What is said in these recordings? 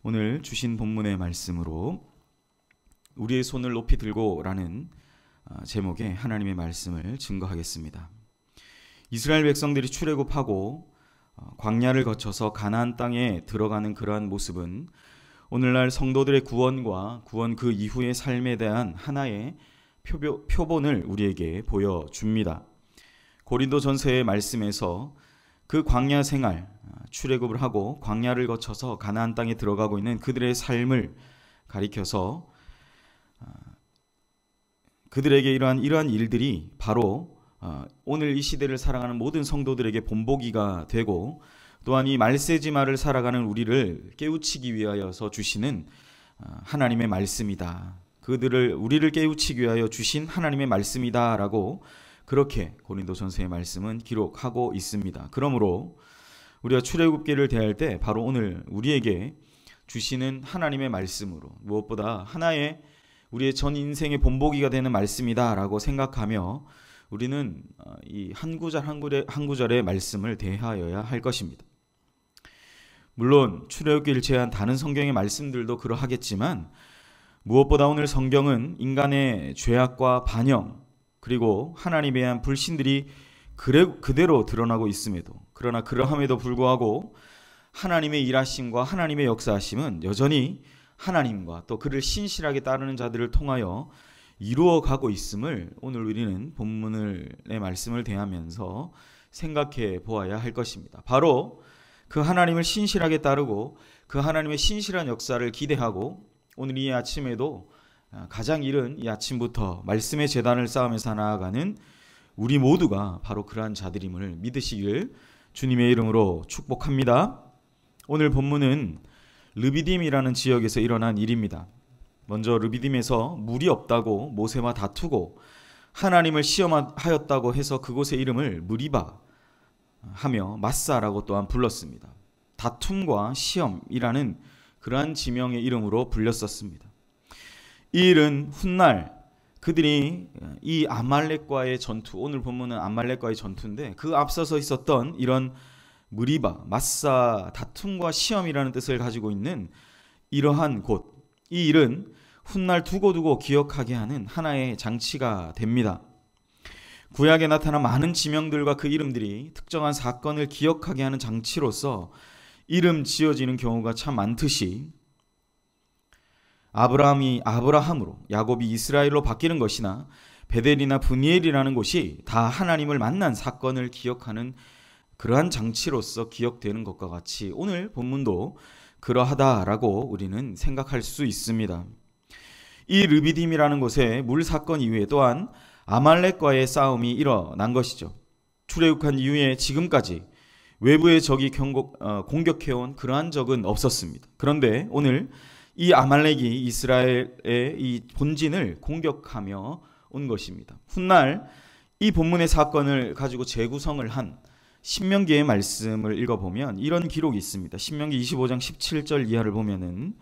오늘 주신 본문의 말씀으로 우리의 손을 높이 들고라는 제목의 하나님의 말씀을 증거하겠습니다. 이스라엘 백성들이 출애굽하고 광야를 거쳐서 가나안 땅에 들어가는 그러한 모습은 오늘날 성도들의 구원과 구원 그 이후의 삶에 대한 하나의 표본을 우리에게 보여줍니다. 고린도전서의 말씀에서 그 광야 생활, 출애굽을 하고 광야를 거쳐서 가나안 땅에 들어가고 있는 그들의 삶을 가리켜서 그들에게 이러한 일들이 바로 오늘 이 시대를 살아가는 모든 성도들에게 본보기가 되고, 또한 이 말세지마를 살아가는 우리를 깨우치기 위하여서 주시는 하나님의 말씀이다. 우리를 깨우치기 위하여 주신 하나님의 말씀이다라고 그렇게 고린도전서의 말씀은 기록하고 있습니다. 그러므로 우리가 출애굽기를 대할 때 바로 오늘 우리에게 주시는 하나님의 말씀으로 무엇보다 하나의 우리의 전 인생의 본보기가 되는 말씀이다라고 생각하며 우리는 이 한 구절 한 구절의 말씀을 대하여야 할 것입니다. 물론 출애굽기를 제한 다른 성경의 말씀들도 그러하겠지만 무엇보다 오늘 성경은 인간의 죄악과 반영 그리고 하나님에 대한 불신들이 그대로 드러나고 있음에도, 그러나 그러함에도 불구하고 하나님의 일하심과 하나님의 역사하심은 여전히 하나님과 또 그를 신실하게 따르는 자들을 통하여 이루어가고 있음을 오늘 우리는 본문의 말씀을 대하면서 생각해 보아야 할 것입니다. 바로 그 하나님을 신실하게 따르고 그 하나님의 신실한 역사를 기대하고 오늘 이 아침에도 가장 이른 이 아침부터 말씀의 제단을 쌓으면서 나아가는 우리 모두가 바로 그러한 자들임을 믿으시길 주님의 이름으로 축복합니다. 오늘 본문은 르비딤이라는 지역에서 일어난 일입니다. 먼저 르비딤에서 물이 없다고 모세와 다투고 하나님을 시험하였다고 해서 그곳의 이름을 무리바 하며 마사라고 또한 불렀습니다. 다툼과 시험이라는 그러한 지명의 이름으로 불렸었습니다. 이 일은 훗날 그들이 이 아말렉과의 전투, 오늘 본문은 아말렉과의 전투인데 그 앞서서 있었던 이런 무리바, 마사, 다툼과 시험이라는 뜻을 가지고 있는 이러한 곳, 이 일은 훗날 두고두고 기억하게 하는 하나의 장치가 됩니다. 구약에 나타난 많은 지명들과 그 이름들이 특정한 사건을 기억하게 하는 장치로서 이름 지어지는 경우가 참 많듯이 아브라함이 아브라함으로, 야곱이 이스라엘로 바뀌는 것이나 베델이나 브니엘이라는 곳이 다 하나님을 만난 사건을 기억하는 그러한 장치로서 기억되는 것과 같이 오늘 본문도 그러하다라고 우리는 생각할 수 있습니다. 이 르비딤이라는 곳에 물 사건 이후에 또한 아말렉과의 싸움이 일어난 것이죠. 출애굽한 이후에 지금까지 외부의 적이 공격해온 그러한 적은 없었습니다. 그런데 오늘 이 아말렉이 이스라엘의 이 본진을 공격하며 온 것입니다. 훗날 이 본문의 사건을 가지고 재구성을 한 신명기의 말씀을 읽어보면 이런 기록이 있습니다. 신명기 25장 17절 이하를 보면은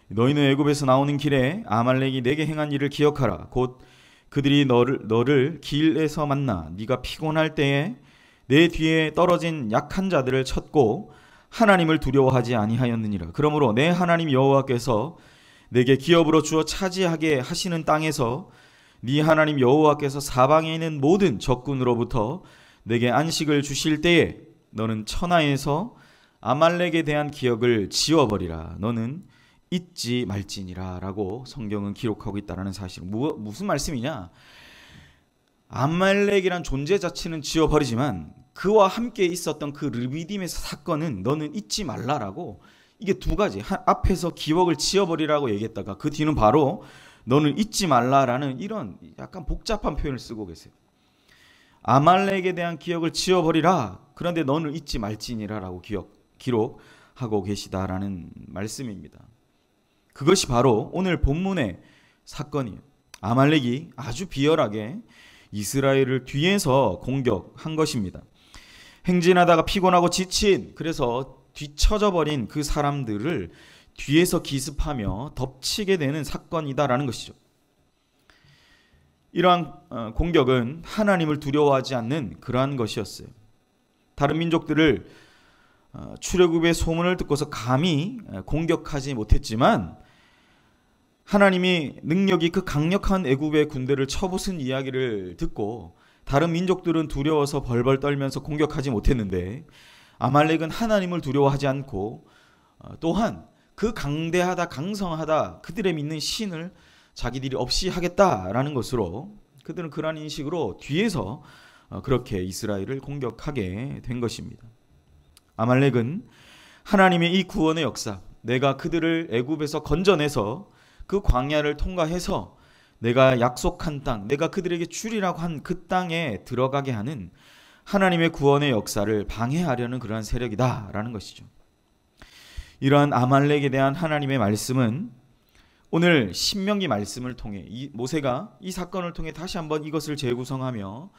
너희는 애굽에서 나오는 길에 아말렉이 내게 행한 일을 기억하라. 곧 그들이 너를 길에서 만나 네가 피곤할 때에 내 뒤에 떨어진 약한 자들을 쳤고 하나님을 두려워하지 아니하였느니라. 그러므로 내 하나님 여호와께서 내게 기업으로 주어 차지하게 하시는 땅에서 네 하나님 여호와께서 사방에 있는 모든 적군으로부터 내게 안식을 주실 때에 너는 천하에서 아말렉에 대한 기억을 지워버리라. 너는 잊지 말지니라 라고 성경은 기록하고 있다는 사실. 무슨 말씀이냐? 아말렉이란 존재 자체는 지워버리지만 그와 함께 있었던 그 르비딤의 사건은 너는 잊지 말라라고, 이게 두 가지, 앞에서 기억을 지워버리라고 얘기했다가 그 뒤는 바로 너는 잊지 말라라는 이런 약간 복잡한 표현을 쓰고 계세요. 아말렉에 대한 기억을 지워버리라, 그런데 너는 잊지 말지니라라고 기록하고 계시다라는 말씀입니다. 그것이 바로 오늘 본문의 사건이에요. 아말렉이 아주 비열하게 이스라엘을 뒤에서 공격한 것입니다. 행진하다가 피곤하고 지친, 그래서 뒤처져 버린 그 사람들을 뒤에서 기습하며 덮치게 되는 사건이다라는 것이죠. 이러한 공격은 하나님을 두려워하지 않는 그러한 것이었어요. 다른 민족들을 출애굽의 소문을 듣고서 감히 공격하지 못했지만 하나님이 능력이 그 강력한 애굽의 군대를 쳐부순 이야기를 듣고 다른 민족들은 두려워서 벌벌 떨면서 공격하지 못했는데 아말렉은 하나님을 두려워하지 않고 또한 그 강대하다 강성하다 그들의 믿는 신을 자기들이 없이 하겠다라는 것으로 그들은 그러한 인식으로 뒤에서 그렇게 이스라엘을 공격하게 된 것입니다. 아말렉은 하나님의 이 구원의 역사, 내가 그들을 애굽에서 건져내서 그 광야를 통과해서 내가 약속한 땅, 내가 그들에게 주리라고 한 그 땅에 들어가게 하는 하나님의 구원의 역사를 방해하려는 그러한 세력이다라는 것이죠. 이러한 아말렉에 대한 하나님의 말씀은 오늘 신명기 말씀을 통해 모세가 이 사건을 통해 다시 한번 이것을 재구성하며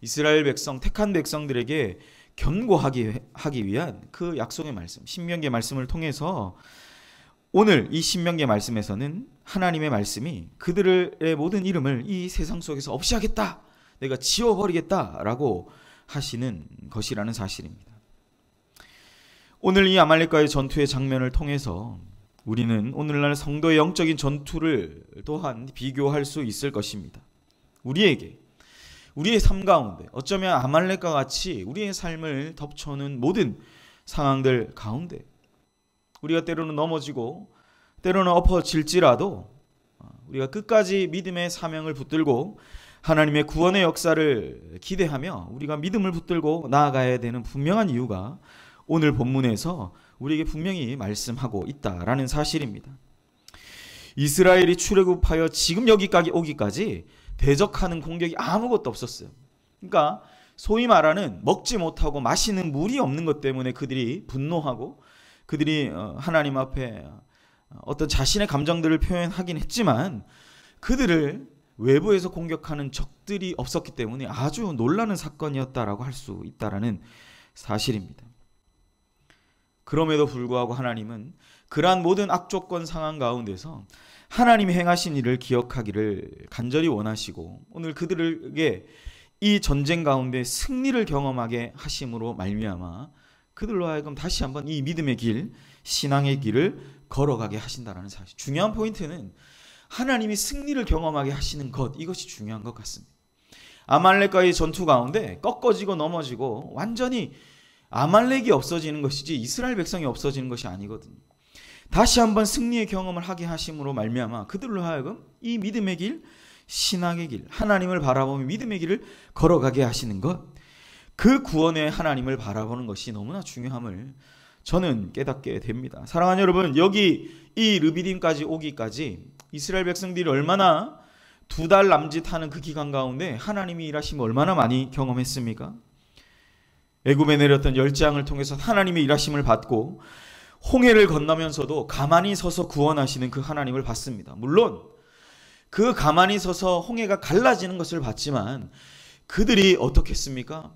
이스라엘 백성, 택한 백성들에게 견고하기 위한 그 약속의 말씀, 신명기의 말씀을 통해서 오늘 이 신명기의 말씀에서는 하나님의 말씀이 그들의 모든 이름을 이 세상 속에서 없이 하겠다, 내가 지워버리겠다라고 하시는 것이라는 사실입니다. 오늘 이 아말렉과의 전투의 장면을 통해서 우리는 오늘날 성도의 영적인 전투를 또한 비교할 수 있을 것입니다. 우리에게, 우리의 삶 가운데 어쩌면 아말렉과 같이 우리의 삶을 덮쳐오는 모든 상황들 가운데 우리가 때로는 넘어지고 때로는 엎어질지라도 우리가 끝까지 믿음의 사명을 붙들고 하나님의 구원의 역사를 기대하며 우리가 믿음을 붙들고 나아가야 되는 분명한 이유가 오늘 본문에서 우리에게 분명히 말씀하고 있다라는 사실입니다. 이스라엘이 출애굽하여 지금 여기까지 오기까지 대적하는 공격이 아무것도 없었어요. 그러니까 소위 말하는 먹지 못하고 마시는 물이 없는 것 때문에 그들이 분노하고 그들이 하나님 앞에 어떤 자신의 감정들을 표현하긴 했지만 그들을 외부에서 공격하는 적들이 없었기 때문에 아주 놀라는 사건이었다라고 할 수 있다라는 사실입니다. 그럼에도 불구하고 하나님은 그러한 모든 악조건 상황 가운데서 하나님이 행하신 일을 기억하기를 간절히 원하시고 오늘 그들에게 이 전쟁 가운데 승리를 경험하게 하심으로 말미암아 그들로 하여금 다시 한번 이 믿음의 길, 신앙의 길을 걸어가게 하신다라는 사실. 중요한 포인트는 하나님이 승리를 경험하게 하시는 것, 이것이 중요한 것 같습니다. 아말렉과의 전투 가운데 꺾어지고 넘어지고 완전히 아말렉이 없어지는 것이지 이스라엘 백성이 없어지는 것이 아니거든요. 다시 한번 승리의 경험을 하게 하심으로 말미암아 그들로 하여금 이 믿음의 길, 신앙의 길, 하나님을 바라보며 믿음의 길을 걸어가게 하시는 것, 그 구원의 하나님을 바라보는 것이 너무나 중요함을 저는 깨닫게 됩니다. 사랑하는 여러분, 여기 이 르비딤까지 오기까지 이스라엘 백성들이 얼마나 2달 남짓하는 그 기간 가운데 하나님이 일하심을 얼마나 많이 경험했습니까? 애굽에 내렸던 열재앙을 통해서 하나님의 일하심을 받고 홍해를 건너면서도 가만히 서서 구원하시는 그 하나님을 봤습니다. 물론 그 가만히 서서 홍해가 갈라지는 것을 봤지만 그들이 어떻게 했습니까?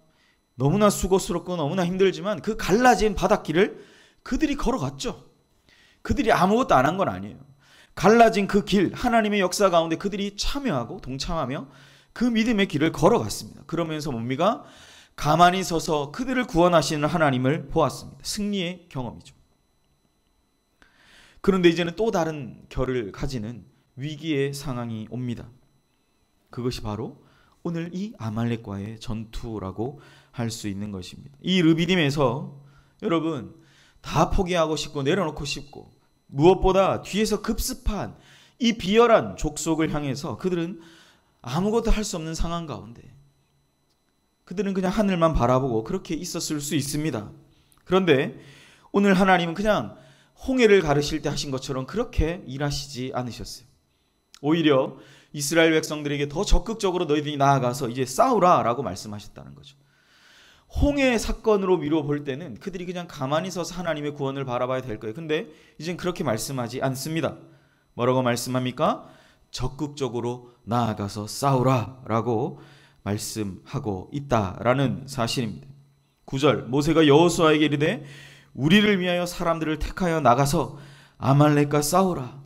너무나 수고스럽고 너무나 힘들지만 그 갈라진 바닷길을 그들이 걸어갔죠. 그들이 아무것도 안 한 건 아니에요. 갈라진 그 길, 하나님의 역사 가운데 그들이 참여하고 동참하며 그 믿음의 길을 걸어갔습니다. 그러면서 뭡니까? 가만히 서서 그들을 구원하시는 하나님을 보았습니다. 승리의 경험이죠. 그런데 이제는 또 다른 결을 가지는 위기의 상황이 옵니다. 그것이 바로 오늘 이 아말렉과의 전투라고 할 수 있는 것입니다. 이 르비딤에서 여러분 다 포기하고 싶고 내려놓고 싶고 무엇보다 뒤에서 급습한 이 비열한 족속을 향해서 그들은 아무것도 할 수 없는 상황 가운데 그들은 그냥 하늘만 바라보고 그렇게 있었을 수 있습니다. 그런데 오늘 하나님은 그냥 홍해를 가르실 때 하신 것처럼 그렇게 일하시지 않으셨어요. 오히려 이스라엘 백성들에게 더 적극적으로 너희들이 나아가서 이제 싸우라 라고 말씀하셨다는 거죠. 홍해 사건으로 미루어 볼 때는 그들이 그냥 가만히 서서 하나님의 구원을 바라봐야 될 거예요. 근데 이젠 그렇게 말씀하지 않습니다. 뭐라고 말씀합니까? 적극적으로 나아가서 싸우라 라고 말씀하고 있다라는 사실입니다. 9절 모세가 여호수아에게 이르되 우리를 위하여 사람들을 택하여 나가서 아말렉과 싸우라.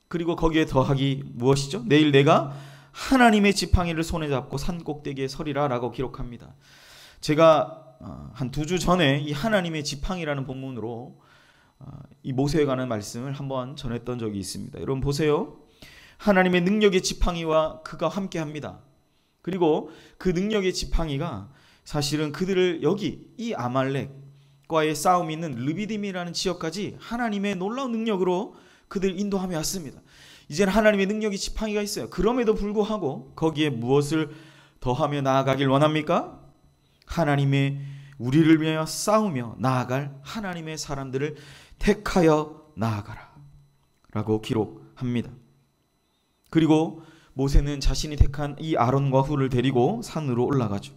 그리고 거기에 더하기 무엇이죠? 내일 내가 하나님의 지팡이를 손에 잡고 산 꼭대기에 서리라 라고 기록합니다. 제가 한 2주 전에 이 하나님의 지팡이라는 본문으로 이 모세에 관한 말씀을 한번 전했던 적이 있습니다. 여러분 보세요. 하나님의 능력의 지팡이와 그가 함께합니다. 그리고 그 능력의 지팡이가 사실은 그들을 여기 이 아말렉과의 싸움이 있는 르비딤이라는 지역까지 하나님의 놀라운 능력으로 그들 인도하며 왔습니다. 이제는 하나님의 능력의 지팡이가 있어요. 그럼에도 불구하고 거기에 무엇을 더하며 나아가길 원합니까? 하나님의 우리를 위하여 싸우며 나아갈 하나님의 사람들을 택하여 나아가라 라고 기록합니다. 그리고 모세는 자신이 택한 이 아론과 훌을 데리고 산으로 올라가죠.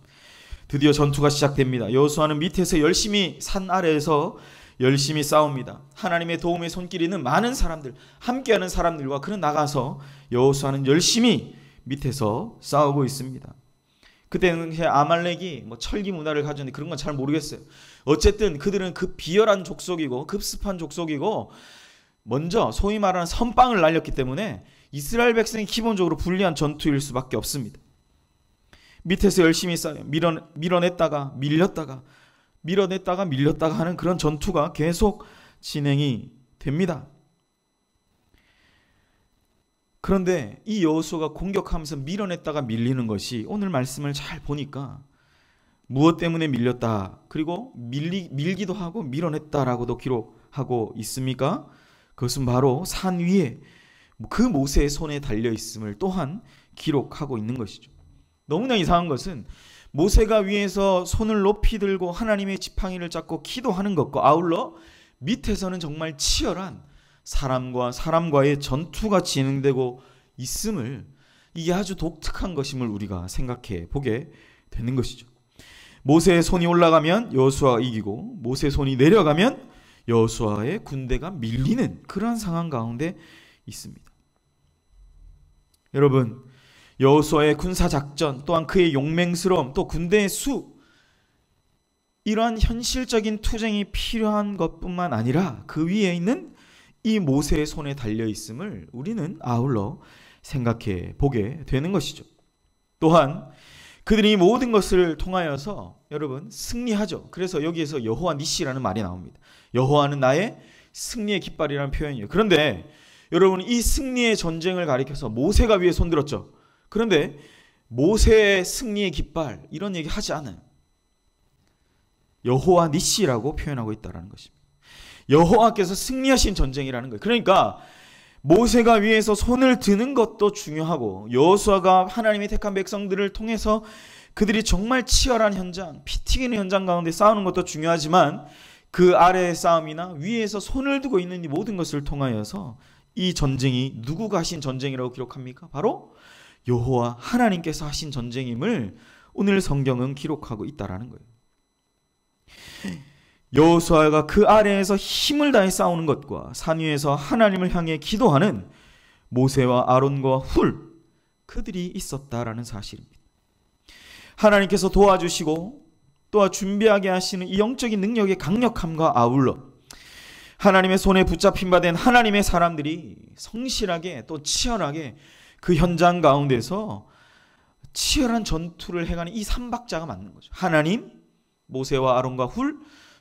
드디어 전투가 시작됩니다. 여호수아는 밑에서 열심히 산 아래에서 열심히 싸웁니다. 하나님의 도움의 손길이 있는 많은 사람들, 함께하는 사람들과 그는 나가서 여호수아는 열심히 밑에서 싸우고 있습니다. 그때는 아말렉이 철기 문화를 가졌는데 그런 건 잘 모르겠어요. 어쨌든 그들은 그 비열한 족속이고 급습한 족속이고 먼저 소위 말하는 선빵을 날렸기 때문에 이스라엘 백성이 기본적으로 불리한 전투일 수밖에 없습니다. 밑에서 열심히 싸워요. 밀어냈다가 밀렸다가 밀어냈다가 밀렸다가 하는 그런 전투가 계속 진행이 됩니다. 그런데 이 여호수아가 공격하면서 밀어냈다가 밀리는 것이 오늘 말씀을 잘 보니까 무엇 때문에 밀렸다 그리고 밀기도 하고 밀어냈다라고도 기록하고 있습니까? 그것은 바로 산 위에 그 모세의 손에 달려있음을 또한 기록하고 있는 것이죠. 너무나 이상한 것은 모세가 위에서 손을 높이 들고 하나님의 지팡이를 잡고 기도하는 것과 아울러 밑에서는 정말 치열한 사람과 사람과의 전투가 진행되고 있음을, 이게 아주 독특한 것임을 우리가 생각해 보게 되는 것이죠. 모세의 손이 올라가면 여호수아가 이기고 모세의 손이 내려가면 여호수아의 군대가 밀리는 그러한 상황 가운데 있습니다. 여러분, 여호수아의 군사작전 또한 그의 용맹스러움 또 군대의 수, 이러한 현실적인 투쟁이 필요한 것뿐만 아니라 그 위에 있는 이 모세의 손에 달려있음을 우리는 아울러 생각해 보게 되는 것이죠. 또한 그들이 모든 것을 통하여서 여러분 승리하죠. 그래서 여기에서 여호와 니시라는 말이 나옵니다. 여호와는 나의 승리의 깃발이라는 표현이에요. 그런데 여러분, 이 승리의 전쟁을 가리켜서 모세가 위에 손들었죠. 그런데 모세의 승리의 깃발 이런 얘기 하지 않아요. 여호와 니시라고 표현하고 있다는 것입니다. 여호와께서 승리하신 전쟁이라는 거예요. 그러니까 모세가 위에서 손을 드는 것도 중요하고 여호수아가 하나님이 택한 백성들을 통해서 그들이 정말 치열한 현장, 피 튀기는 현장 가운데 싸우는 것도 중요하지만 그 아래의 싸움이나 위에서 손을 두고 있는 이 모든 것을 통하여서 이 전쟁이 누구가 하신 전쟁이라고 기록합니까? 바로 여호와 하나님께서 하신 전쟁임을 오늘 성경은 기록하고 있다라는 거예요. 여호수아가 그 아래에서 힘을 다해 싸우는 것과 산 위에서 하나님을 향해 기도하는 모세와 아론과 훌, 그들이 있었다라는 사실입니다. 하나님께서 도와주시고 또한 준비하게 하시는 이 영적인 능력의 강력함과 아울러 하나님의 손에 붙잡힌 바 된 하나님의 사람들이 성실하게 또 치열하게 그 현장 가운데서 치열한 전투를 해가는 이 삼박자가 맞는 거죠. 하나님, 모세와 아론과 훌,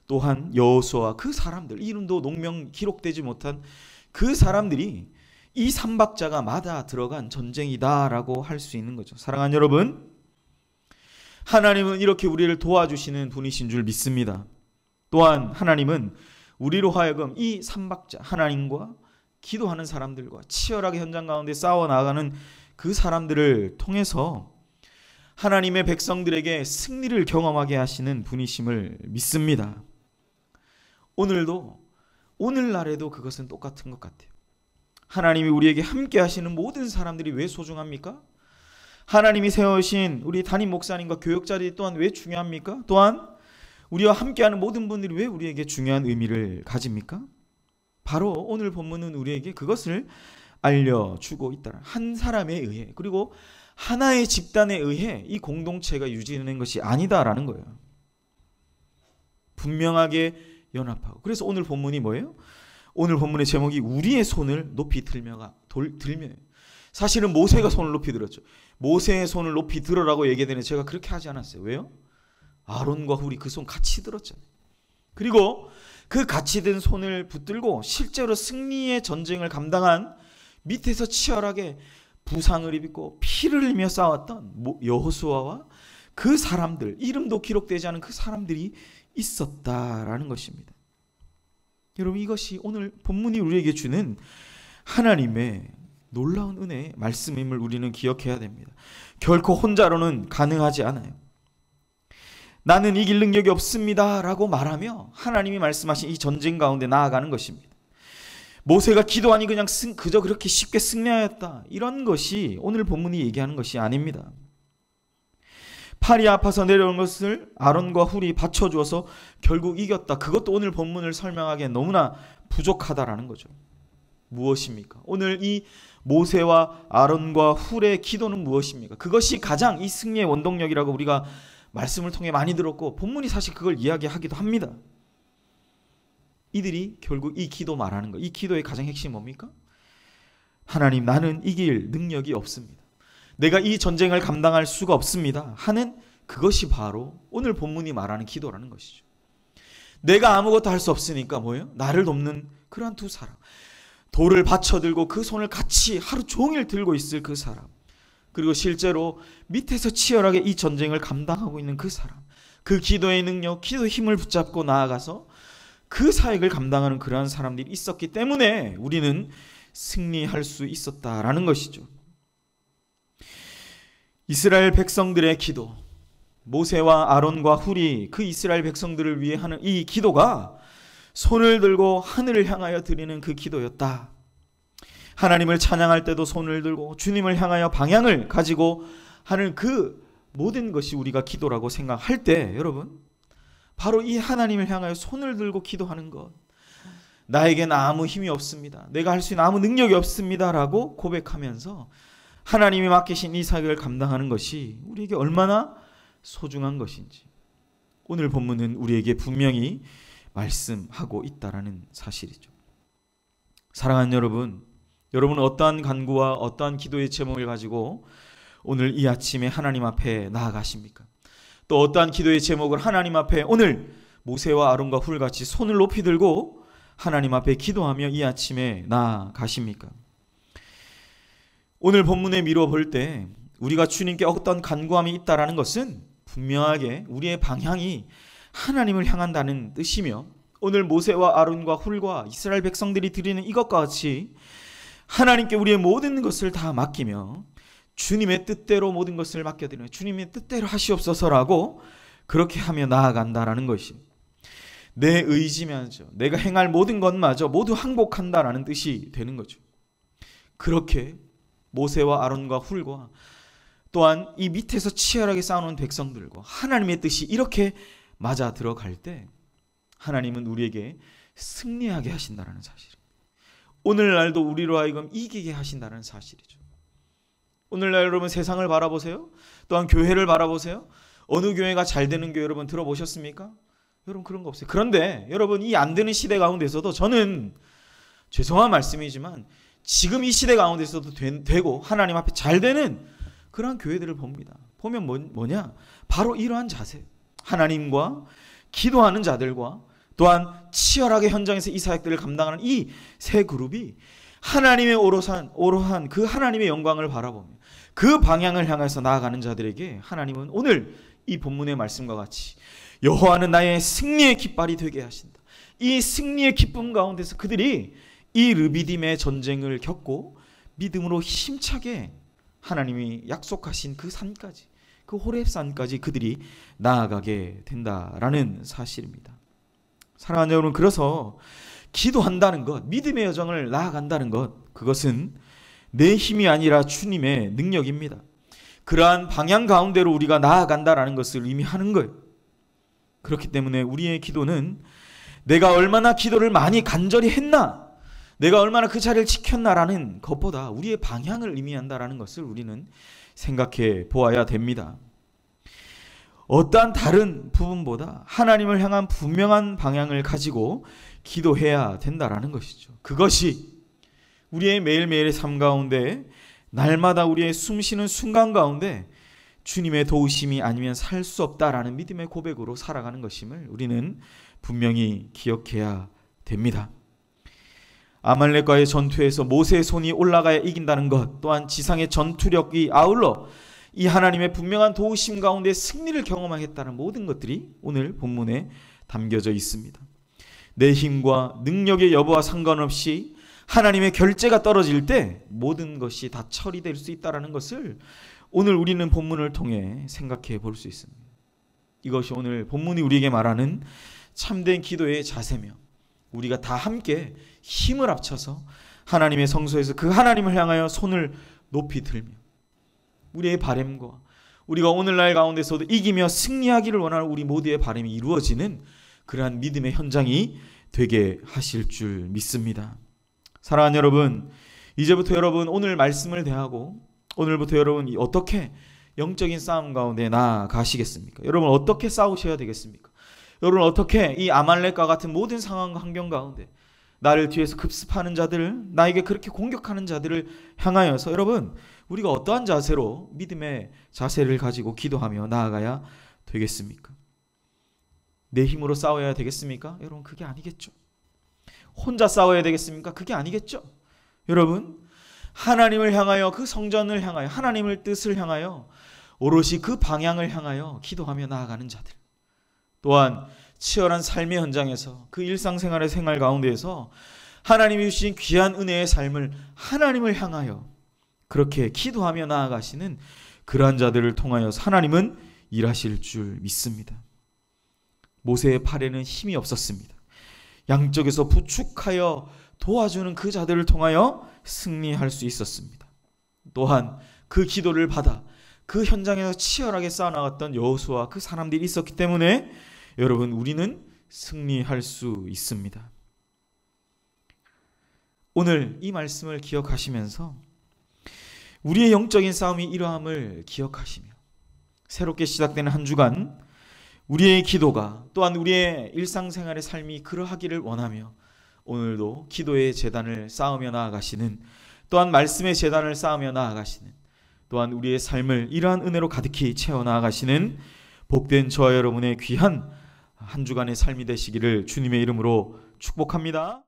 또한 여호수아, 그 사람들, 이름도 농명 기록되지 못한 그 사람들이 이 삼박자가 맞아 들어간 전쟁이다라고 할 수 있는 거죠. 사랑하는 여러분, 하나님은 이렇게 우리를 도와주시는 분이신 줄 믿습니다. 또한 하나님은 우리로 하여금 이 삼박자, 하나님과 기도하는 사람들과 치열하게 현장 가운데 싸워나가는 그 사람들을 통해서 하나님의 백성들에게 승리를 경험하게 하시는 분이심을 믿습니다. 오늘도, 오늘날에도 그것은 똑같은 것 같아요. 하나님이 우리에게 함께 하시는 모든 사람들이 왜 소중합니까? 하나님이 세우신 우리 담임 목사님과 교역자들이 또한 왜 중요합니까? 또한 우리와 함께하는 모든 분들이 왜 우리에게 중요한 의미를 가집니까? 바로 오늘 본문은 우리에게 그것을 알려주고 있다. 한 사람에 의해, 그리고 하나의 집단에 의해 이 공동체가 유지되는 것이 아니다라는 거예요. 분명하게 연합하고. 그래서 오늘 본문이 뭐예요? 오늘 본문의 제목이 우리의 손을 높이 들며가 들며. 사실은 모세가 손을 높이 들었죠. 모세의 손을 높이 들어라고 얘기되는 제가 그렇게 하지 않았어요. 왜요? 아론과 훌이 그 손 같이 들었잖아요. 그리고 그 같이 든 손을 붙들고 실제로 승리의 전쟁을 감당한 밑에서 치열하게 부상을 입고 피를 흘리며 싸웠던 여호수아와 그 사람들, 이름도 기록되지 않은 그 사람들이 있었다라는 것입니다. 여러분, 이것이 오늘 본문이 우리에게 주는 하나님의 놀라운 은혜의 말씀임을 우리는 기억해야 됩니다. 결코 혼자로는 가능하지 않아요. 나는 이길 능력이 없습니다 라고 말하며 하나님이 말씀하신 이 전쟁 가운데 나아가는 것입니다. 모세가 기도하니 그저 그렇게 쉽게 승리하였다, 이런 것이 오늘 본문이 얘기하는 것이 아닙니다. 팔이 아파서 내려온 것을 아론과 훌이 받쳐주어서 결국 이겼다. 그것도 오늘 본문을 설명하기에 너무나 부족하다라는 거죠. 무엇입니까? 오늘 이 모세와 아론과 훌의 기도는 무엇입니까? 그것이 가장 이 승리의 원동력이라고 우리가 말씀을 통해 많이 들었고 본문이 사실 그걸 이야기하기도 합니다. 이들이 결국 이 기도 말하는 거, 이 기도의 가장 핵심이 뭡니까? 하나님, 나는 이길 능력이 없습니다. 내가 이 전쟁을 감당할 수가 없습니다 하는 그것이 바로 오늘 본문이 말하는 기도라는 것이죠. 내가 아무것도 할 수 없으니까 뭐예요? 나를 돕는 그러한 두 사람, 돌을 받쳐들고 그 손을 같이 하루 종일 들고 있을 그 사람, 그리고 실제로 밑에서 치열하게 이 전쟁을 감당하고 있는 그 사람, 그 기도의 능력, 기도의 힘을 붙잡고 나아가서 그 사역을 감당하는 그러한 사람들이 있었기 때문에 우리는 승리할 수 있었다라는 것이죠. 이스라엘 백성들의 기도, 모세와 아론과 훌이 그 이스라엘 백성들을 위해 하는 이 기도가 손을 들고 하늘을 향하여 드리는 그 기도였다. 하나님을 찬양할 때도 손을 들고 주님을 향하여 방향을 가지고 하는 그 모든 것이 우리가 기도라고 생각할 때, 여러분, 바로 이 하나님을 향하여 손을 들고 기도하는 것, 나에겐 아무 힘이 없습니다, 내가 할 수 있는 아무 능력이 없습니다 라고 고백하면서 하나님이 맡기신 이 사역을 감당하는 것이 우리에게 얼마나 소중한 것인지 오늘 본문은 우리에게 분명히 말씀하고 있다라는 사실이죠. 사랑하는 여러분, 여러분은 어떠한 간구와 어떠한 기도의 제목을 가지고 오늘 이 아침에 하나님 앞에 나아가십니까? 또 어떠한 기도의 제목을 하나님 앞에 오늘 모세와 아론과 훌같이 손을 높이 들고 하나님 앞에 기도하며 이 아침에 나아가십니까? 오늘 본문에 미뤄볼 때 우리가 주님께 어떤 간구함이 있다라는 것은 분명하게 우리의 방향이 하나님을 향한다는 뜻이며, 오늘 모세와 아론과 훌과 이스라엘 백성들이 드리는 이것과 같이 하나님께 우리의 모든 것을 다 맡기며 주님의 뜻대로 모든 것을 맡겨드리며 주님의 뜻대로 하시옵소서라고 그렇게 하며 나아간다라는 것이 내 의지면서 내가 행할 모든 것마저 모두 항복한다라는 뜻이 되는 거죠. 그렇게 모세와 아론과 훌과 또한 이 밑에서 치열하게 싸우는 백성들과 하나님의 뜻이 이렇게 맞아 들어갈 때 하나님은 우리에게 승리하게 하신다는 사실입니다. 오늘날도 우리로 하여금 이기게 하신다는 사실이죠. 오늘날 여러분 세상을 바라보세요. 또한 교회를 바라보세요. 어느 교회가 잘 되는 교회 여러분 들어보셨습니까? 여러분 그런 거 없어요. 그런데 여러분 이 안 되는 시대 가운데서도 저는 죄송한 말씀이지만 지금 이 시대 가운데서도 되고 하나님 앞에 잘 되는 그러한 교회들을 봅니다. 보면 뭐냐? 바로 이러한 자세. 하나님과 기도하는 자들과 또한 치열하게 현장에서 이 사역들을 감당하는 이 세 그룹이 하나님의 오롯한 그 하나님의 영광을 바라보며 그 방향을 향해서 나아가는 자들에게 하나님은 오늘 이 본문의 말씀과 같이 여호와는 나의 승리의 깃발이 되게 하신다. 이 승리의 기쁨 가운데서 그들이 이 르비딤의 전쟁을 겪고 믿음으로 힘차게 하나님이 약속하신 그 산까지, 그 호렙산까지 그들이 나아가게 된다라는 사실입니다. 사랑하는 여러분, 그래서 기도한다는 것, 믿음의 여정을 나아간다는 것, 그것은 내 힘이 아니라 주님의 능력입니다. 그러한 방향 가운데로 우리가 나아간다라는 것을 의미하는 거예요. 그렇기 때문에 우리의 기도는 내가 얼마나 기도를 많이 간절히 했나, 내가 얼마나 그 자리를 지켰나라는 것보다 우리의 방향을 의미한다라는 것을 우리는 생각해 보아야 됩니다. 어떠한 다른 부분보다 하나님을 향한 분명한 방향을 가지고 기도해야 된다라는 것이죠. 그것이 우리의 매일매일의 삶 가운데, 날마다 우리의 숨쉬는 순간 가운데 주님의 도우심이 아니면 살 수 없다라는 믿음의 고백으로 살아가는 것임을 우리는 분명히 기억해야 됩니다. 아말렉과의 전투에서 모세의 손이 올라가야 이긴다는 것, 또한 지상의 전투력이 아울러 이 하나님의 분명한 도우심 가운데 승리를 경험하겠다는 모든 것들이 오늘 본문에 담겨져 있습니다. 내 힘과 능력의 여부와 상관없이 하나님의 결재가 떨어질 때 모든 것이 다 처리될 수 있다는 것을 오늘 우리는 본문을 통해 생각해 볼 수 있습니다. 이것이 오늘 본문이 우리에게 말하는 참된 기도의 자세며, 우리가 다 함께 힘을 합쳐서 하나님의 성소에서 그 하나님을 향하여 손을 높이 들며 우리의 바람과 우리가 오늘날 가운데서도 이기며 승리하기를 원하는 우리 모두의 바람이 이루어지는 그러한 믿음의 현장이 되게 하실 줄 믿습니다. 사랑하는 여러분, 이제부터 여러분 오늘 말씀을 대하고 오늘부터 여러분 어떻게 영적인 싸움 가운데 나아가시겠습니까? 여러분 어떻게 싸우셔야 되겠습니까? 여러분 어떻게 이 아말렉과 같은 모든 상황과 환경 가운데 나를 뒤에서 급습하는 자들, 나에게 그렇게 공격하는 자들을 향하여서 여러분 우리가 어떠한 자세로 믿음의 자세를 가지고 기도하며 나아가야 되겠습니까? 내 힘으로 싸워야 되겠습니까? 여러분 그게 아니겠죠. 혼자 싸워야 되겠습니까? 그게 아니겠죠. 여러분 하나님을 향하여, 그 성전을 향하여, 하나님의 뜻을 향하여 오롯이 그 방향을 향하여 기도하며 나아가는 자들, 또한 치열한 삶의 현장에서 그 일상생활의 생활 가운데에서 하나님이 주신 귀한 은혜의 삶을 하나님을 향하여 그렇게 기도하며 나아가시는 그러한 자들을 통하여서 하나님은 일하실 줄 믿습니다. 모세의 팔에는 힘이 없었습니다. 양쪽에서 부축하여 도와주는 그 자들을 통하여 승리할 수 있었습니다. 또한 그 기도를 받아 그 현장에서 치열하게 싸워나갔던 여호수아와 그 사람들이 있었기 때문에 여러분 우리는 승리할 수 있습니다. 오늘 이 말씀을 기억하시면서 우리의 영적인 싸움이 이러함을 기억하시며 새롭게 시작되는 한 주간 우리의 기도가, 또한 우리의 일상생활의 삶이 그러하기를 원하며 오늘도 기도의 제단을 쌓으며 나아가시는, 또한 말씀의 제단을 쌓으며 나아가시는, 또한 우리의 삶을 이러한 은혜로 가득히 채워 나아가시는 복된 저와 여러분의 귀한 한 주간의 삶이 되시기를 주님의 이름으로 축복합니다.